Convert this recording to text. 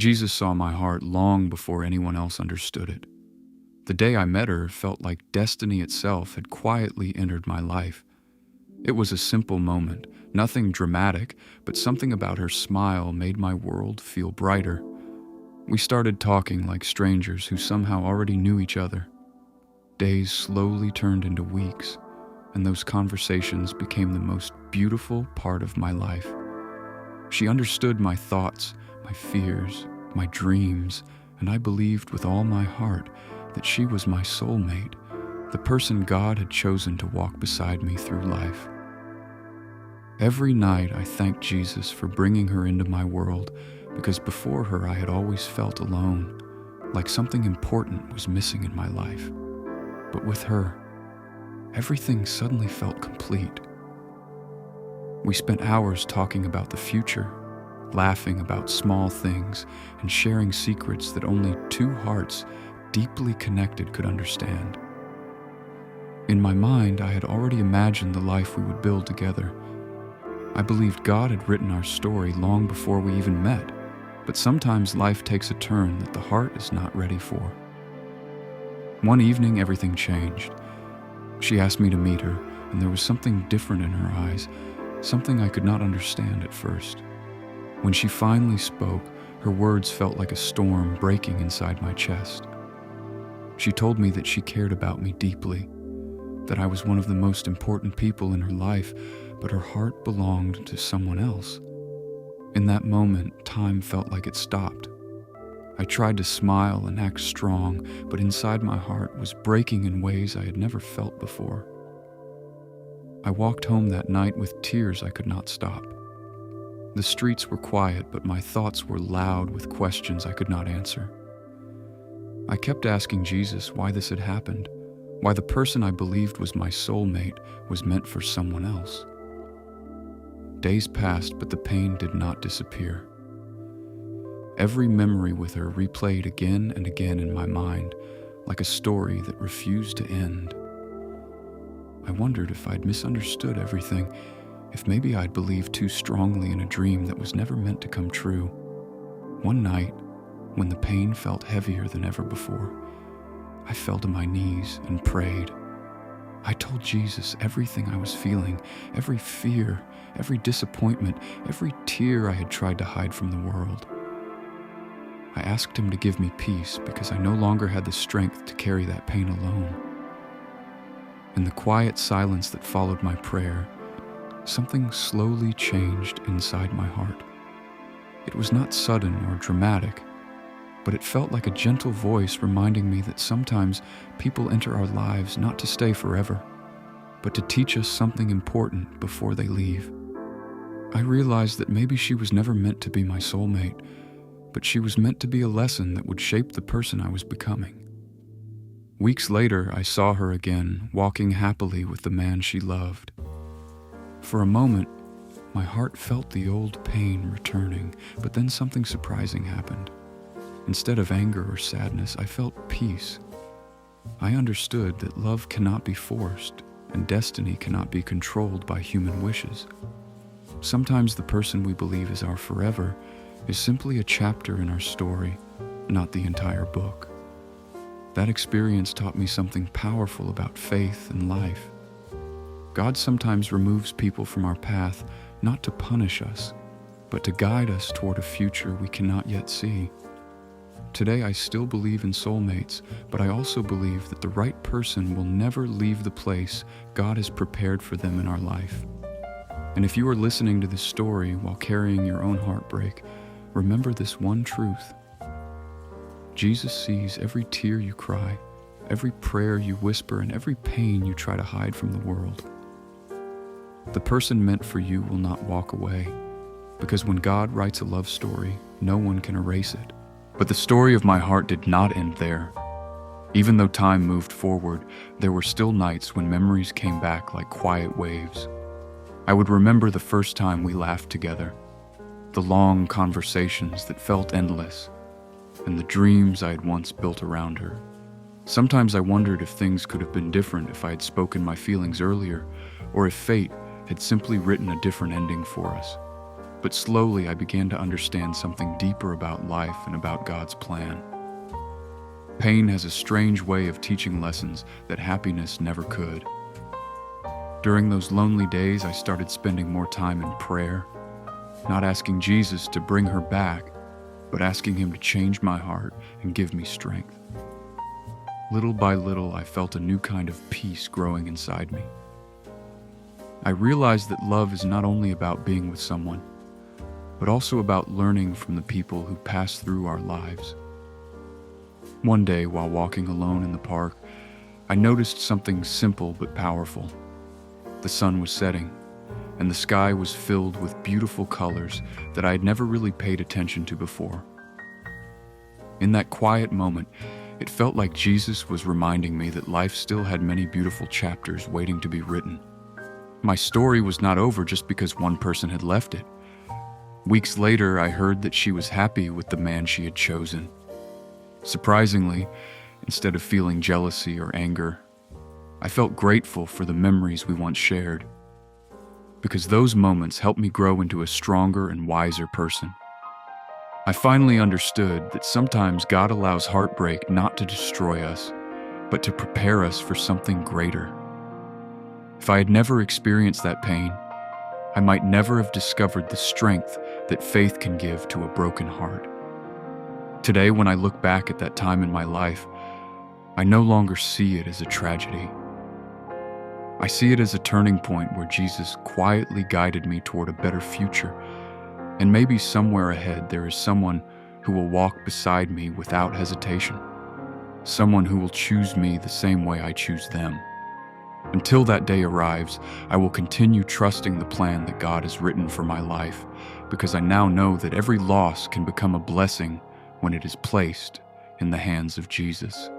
Jesus saw my heart long before anyone else understood it. The day I met her felt like destiny itself had quietly entered my life. It was a simple moment, nothing dramatic, but something about her smile made my world feel brighter. We started talking like strangers who somehow already knew each other. Days slowly turned into weeks, and those conversations became the most beautiful part of my life. She understood my thoughts, my fears, my dreams, and I believed with all my heart that she was my soulmate, the person God had chosen to walk beside me through life. Every night I thanked Jesus for bringing her into my world, because before her I had always felt alone, like something important was missing in my life. But with her, everything suddenly felt complete. We spent hours talking about the future, laughing about small things, and sharing secrets that only two hearts deeply connected could understand. In my mind, I had already imagined the life we would build together. I believed God had written our story long before we even met, but sometimes life takes a turn that the heart is not ready for. One evening, everything changed. She asked me to meet her, and there was something different in her eyes, something I could not understand at first. When she finally spoke, her words felt like a storm breaking inside my chest. She told me that she cared about me deeply, that I was one of the most important people in her life, but her heart belonged to someone else. In that moment, time felt like it stopped. I tried to smile and act strong, but inside my heart was breaking in ways I had never felt before. I walked home that night with tears I could not stop. The streets were quiet, but my thoughts were loud with questions I could not answer. I kept asking Jesus why this had happened, why the person I believed was my soulmate was meant for someone else. Days passed, but the pain did not disappear. Every memory with her replayed again and again in my mind, like a story that refused to end. I wondered if I'd misunderstood everything, if maybe I'd believed too strongly in a dream that was never meant to come true. One night, when the pain felt heavier than ever before, I fell to my knees and prayed. I told Jesus everything I was feeling, every fear, every disappointment, every tear I had tried to hide from the world. I asked him to give me peace because I no longer had the strength to carry that pain alone. In the quiet silence that followed my prayer, something slowly changed inside my heart. It was not sudden or dramatic, but it felt like a gentle voice reminding me that sometimes people enter our lives not to stay forever, but to teach us something important before they leave. I realized that maybe she was never meant to be my soulmate, but she was meant to be a lesson that would shape the person I was becoming. Weeks later, I saw her again, walking happily with the man she loved. For a moment, my heart felt the old pain returning, but then something surprising happened. Instead of anger or sadness, I felt peace. I understood that love cannot be forced, and destiny cannot be controlled by human wishes. Sometimes the person we believe is our forever is simply a chapter in our story, not the entire book. That experience taught me something powerful about faith and life. God sometimes removes people from our path, not to punish us, but to guide us toward a future we cannot yet see. Today I still believe in soulmates, but I also believe that the right person will never leave the place God has prepared for them in our life. And if you are listening to this story while carrying your own heartbreak, remember this one truth. Jesus sees every tear you cry, every prayer you whisper, and every pain you try to hide from the world. The person meant for you will not walk away, because when God writes a love story, no one can erase it. But the story of my heart did not end there. Even though time moved forward, there were still nights when memories came back like quiet waves. I would remember the first time we laughed together, the long conversations that felt endless, and the dreams I had once built around her. Sometimes I wondered if things could have been different if I had spoken my feelings earlier, or if fate had simply written a different ending for us. but slowly I began to understand something deeper about life and about God's plan. Pain has a strange way of teaching lessons that happiness never could. During those lonely days, I started spending more time in prayer, not asking Jesus to bring her back, but asking him to change my heart and give me strength. Little by little, I felt a new kind of peace growing inside me. I realized that love is not only about being with someone, but also about learning from the people who pass through our lives. One day, while walking alone in the park, I noticed something simple but powerful. The sun was setting, and the sky was filled with beautiful colors that I had never really paid attention to before. In that quiet moment, it felt like Jesus was reminding me that life still had many beautiful chapters waiting to be written. My story was not over just because one person had left it. Weeks later, I heard that she was happy with the man she had chosen. Surprisingly, instead of feeling jealousy or anger, I felt grateful for the memories we once shared, because those moments helped me grow into a stronger and wiser person. I finally understood that sometimes God allows heartbreak not to destroy us, but to prepare us for something greater. If I had never experienced that pain, I might never have discovered the strength that faith can give to a broken heart. Today, when I look back at that time in my life, I no longer see it as a tragedy. I see it as a turning point where Jesus quietly guided me toward a better future, and maybe somewhere ahead there is someone who will walk beside me without hesitation, someone who will choose me the same way I choose them. Until that day arrives, I will continue trusting the plan that God has written for my life, because I now know that every loss can become a blessing when it is placed in the hands of Jesus.